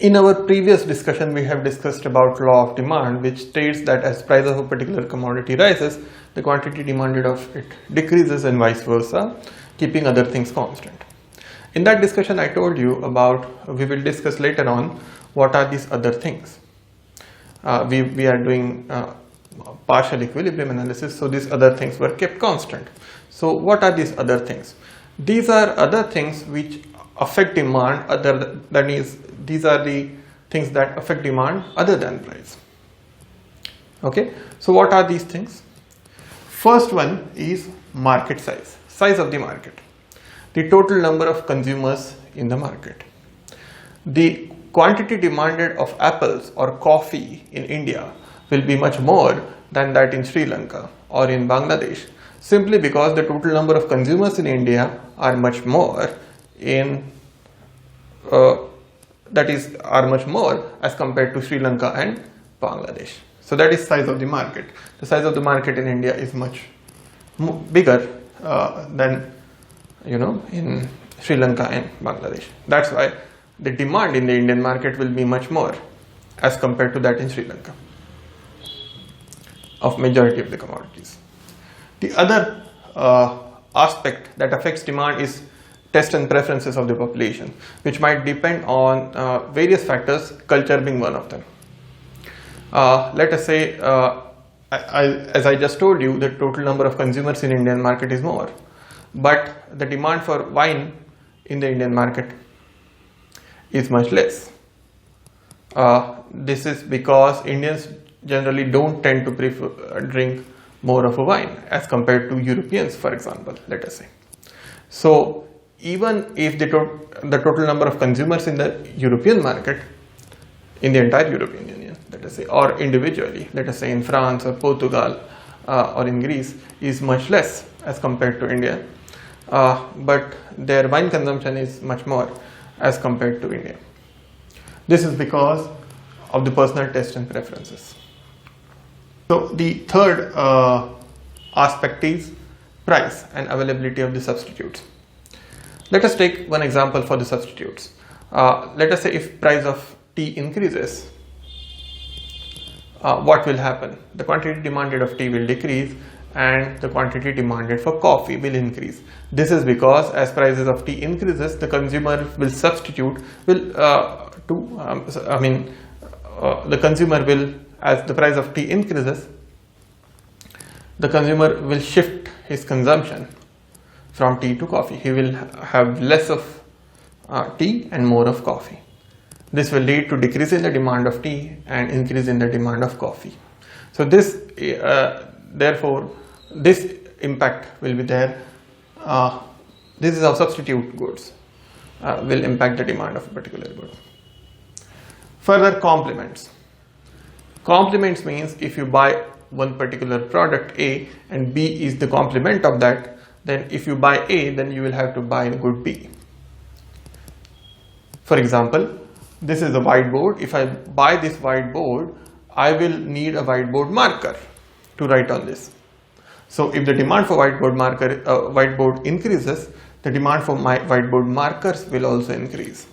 In our previous discussion, we have discussed about law of demand, which states that as price of a particular commodity rises, the quantity demanded of it decreases and vice versa, keeping other things constant. In that discussion, I told you about, we will discuss later on, what are these other things. We are doing partial equilibrium analysis, so these other things were kept constant. So what are these other things? These are other things which affect demand, that is, these are the things that affect demand other than price. Okay, so what are these things? First one is market size, size of the market, the total number of consumers in the market. The quantity demanded of apples or coffee in India will be much more than that in Sri Lanka or in Bangladesh, simply because the total number of consumers in India are much more are much more as compared to Sri Lanka and Bangladesh. So that is size of the market. The size of the market in India is much bigger than in Sri Lanka and Bangladesh. That's why the demand in the Indian market will be much more as compared to that in Sri Lanka of majority of the commodities. The other aspect that affects demand is taste and preferences of the population, which might depend on various factors, culture being one of them. Let us say, as I just told you, the total number of consumers in Indian market is more, but the demand for wine in the Indian market is much less. This is because Indians generally don't tend to drink more of a wine as compared to Europeans, for example, let us say. So even if the total number of consumers in the European market, in the entire European Union, let us say, or individually, let us say in France or Portugal or in Greece, is much less as compared to India, but their wine consumption is much more as compared to India. This is because of the personal taste and preferences. So the third aspect is price and availability of the substitutes. Let us take one example for the substitutes. Let us say if price of tea increases, what will happen? The quantity demanded of tea will decrease and the quantity demanded for coffee will increase. This is because as prices of tea increases, the consumer will substitute, the consumer will, as the price of tea increases, the consumer will shift his consumption from tea to coffee. He will have less of tea and more of coffee. This will lead to decrease in the demand of tea and increase in the demand of coffee. So this, therefore, this impact will be there. This is how substitute goods will impact the demand of a particular good. Further, complements. Complements means if you buy one particular product A and B is the complement of that, then if you buy A, then you will have to buy the good B. For example, this is a whiteboard. If I buy this whiteboard, I will need a whiteboard marker to write on this. So if the demand for whiteboard increases, the demand for my whiteboard markers will also increase,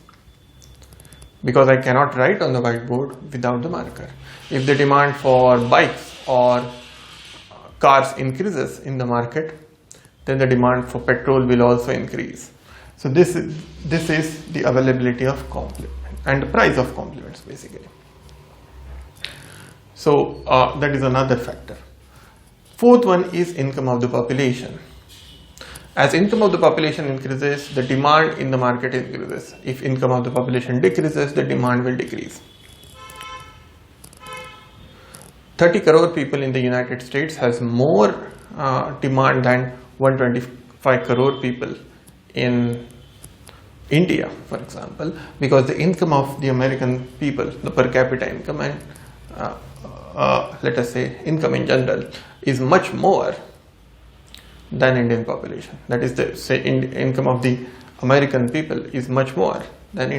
because I cannot write on the whiteboard without the marker. If the demand for bikes or cars increases in the market, then the demand for petrol will also increase. So this is the availability of complement and the price of complements basically. So that is another factor. Fourth one is income of the population. As income of the population increases, the demand in the market increases. If income of the population decreases, the demand will decrease. 30 crore people in the United States has more demand than 125 crore people in India, for example, because the income of the American people, the per capita income and let us say income in general, is much more than Indian population. That is, the income of the American people is much more than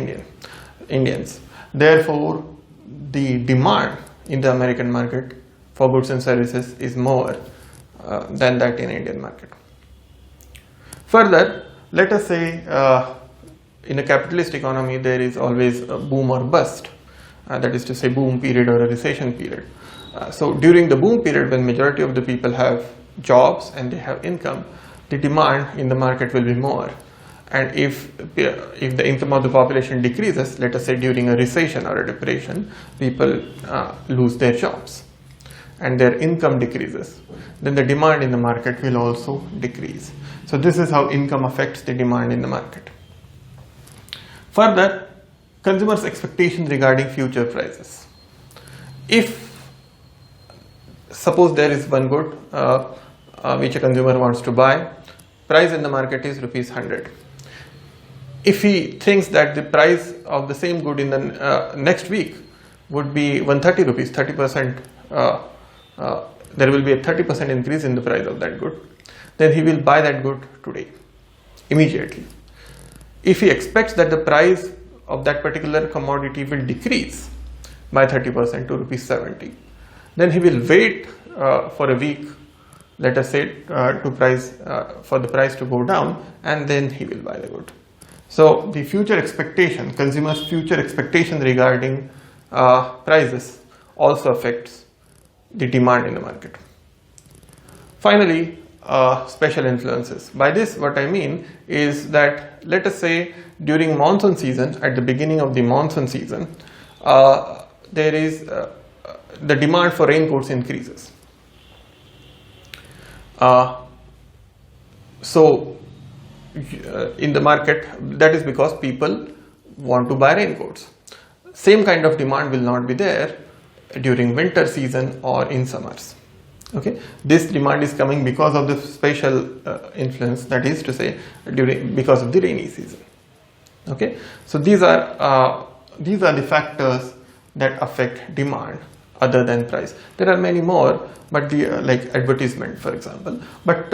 Indians. Therefore, the demand in the American market for goods and services is more than that in Indian market. Further, let us say in a capitalist economy there is always a boom or bust, that is to say boom period or a recession period. So during the boom period, when majority of the people have jobs and they have income, the demand in the market will be more. And if the income of the population decreases, let us say during a recession or a depression, people lose their jobs and their income decreases, then the demand in the market will also decrease. So this is how income affects the demand in the market. Further, consumers' expectations regarding future prices. If suppose there is one good which a consumer wants to buy, price in the market is ₹100. If he thinks that the price of the same good in the next week would be ₹130, 30%, there will be a 30% increase in the price of that good, then he will buy that good today, immediately. If he expects that the price of that particular commodity will decrease by 30% to ₹70, then he will wait for a week, let us say, for the price to go down, and then he will buy the good. So the future expectation, consumers' future expectation regarding prices also affects the demand in the market. Finally, special influences. By this, what I mean is that, let us say, during monsoon season, at the beginning of the monsoon season, there is the demand for raincoats increases. So in the market, that is because people want to buy raincoats. Same kind of demand will not be there during winter season or in summers. Okay, this demand is coming because of the special influence, that is to say, because of the rainy season. Okay, so these are the factors that affect demand other than price. There are many more, but like advertisement, for example. But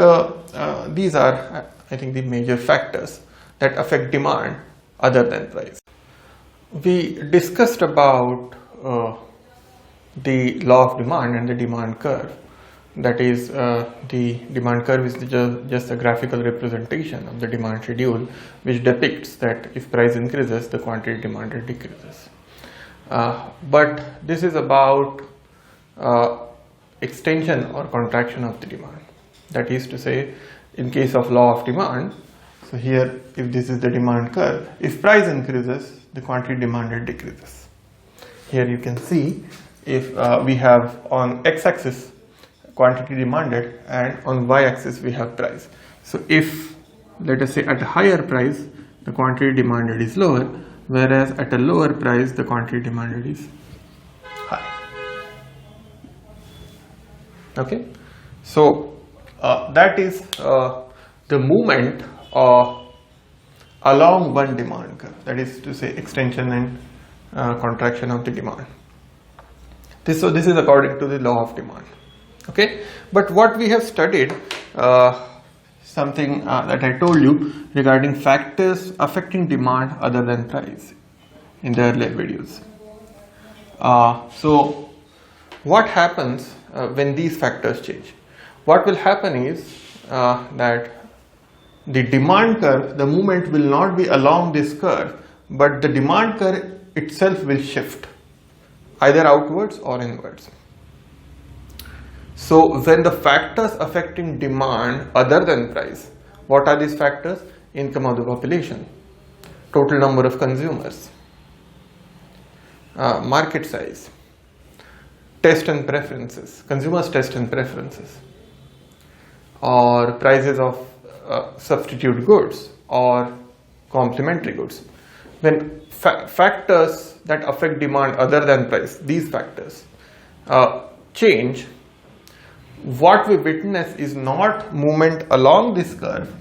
these are, I think, the major factors that affect demand other than price. We discussed about the law of demand and the demand curve. That is, the demand curve is just a graphical representation of the demand schedule, which depicts that if price increases, the quantity demanded decreases. But this is about extension or contraction of the demand. That is to say, in case of law of demand, so here, if this is the demand curve, if price increases, the quantity demanded decreases. Here you can see, if we have on x-axis quantity demanded and on y-axis we have price. So if, let us say, at a higher price the quantity demanded is lower, whereas at a lower price the quantity demanded is high. Okay, so that is the movement along one demand curve, that is to say extension and contraction of the demand. So this is according to the law of demand. Okay, but what we have studied, something that I told you regarding factors affecting demand other than price in the earlier videos. So what happens when these factors change? What will happen is that the demand curve, the movement will not be along this curve, but the demand curve itself will shift either outwards or inwards. So when the factors affecting demand other than price, what are these factors? Income of the population, total number of consumers, market size, taste and preferences, consumers' taste and preferences, or prices of substitute goods or complementary goods. When factors that affect demand other than price, these factors change, what we witness is not movement along this curve,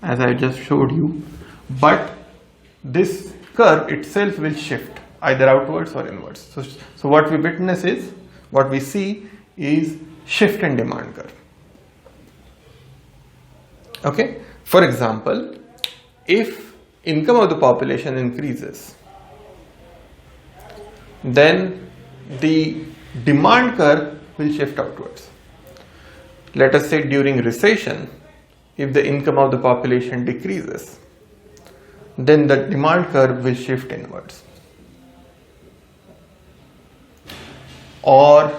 as I just showed you, but this curve itself will shift either outwards or inwards. So what we witness is, what we see is shift in demand curve. Okay, for example, if income of the population increases, then the demand curve will shift outwards. Let us say during recession, if the income of the population decreases, then the demand curve will shift inwards. Or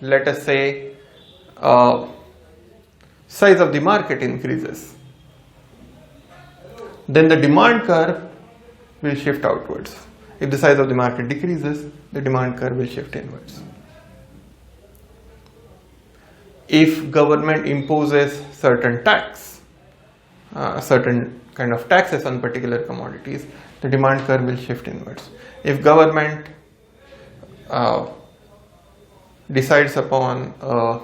let us say size of the market increases, then the demand curve will shift outwards. If the size of the market decreases, the demand curve will shift inwards. If government imposes certain tax, certain kind of taxes on particular commodities, the demand curve will shift inwards. If government decides upon a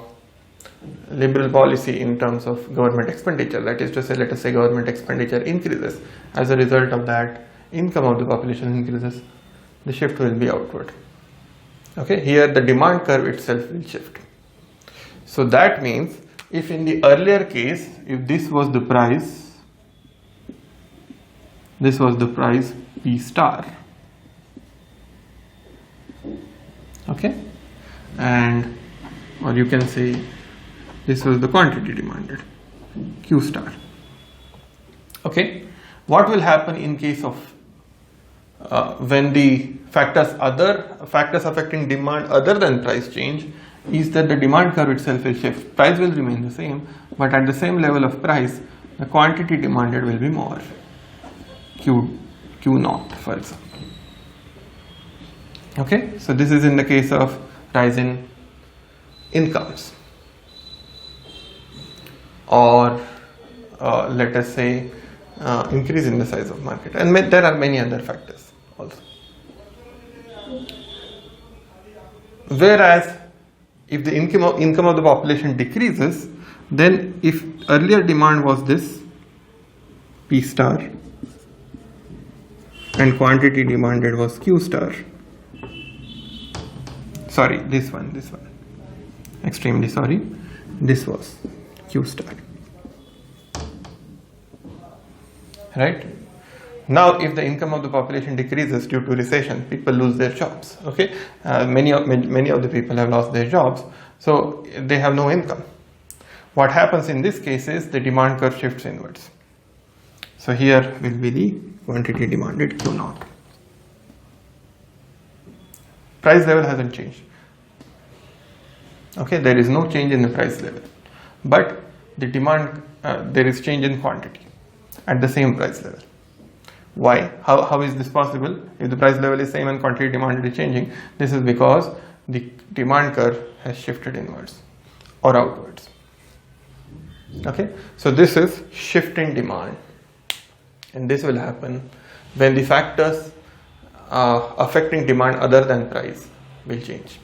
liberal policy in terms of government expenditure, that is to say, let us say government expenditure increases, as a result of that income of the population increases, the shift will be outward. Okay, here the demand curve itself will shift. So that means if in the earlier case, if this was the price P star, okay, and or you can say this was the quantity demanded, Q star. Okay, what will happen in case of when the factors affecting demand other than price change is that the demand curve itself will shift. Price will remain the same, but at the same level of price, the quantity demanded will be more, Q naught, for example. Okay, so this is in the case of rise in incomes, or let us say increase in the size of market, and there are many other factors also. Whereas if the income of the population decreases, then if earlier demand was this P star and quantity demanded was Q star, sorry, this one, extremely sorry, this was Q star, right? Now if the income of the population decreases due to recession, people lose their jobs, okay? Many of the people have lost their jobs, so they have no income. What happens in this case is the demand curve shifts inwards. So here will be the quantity demanded Q naught. Price level hasn't changed. Okay, there is no change in the price level, but the demand, there is change in quantity at the same price level. Why? How is this possible? If the price level is same and quantity demanded is changing, this is because the demand curve has shifted inwards or outwards. Okay, so this is shift in demand, and this will happen when the factors affecting demand other than price will change.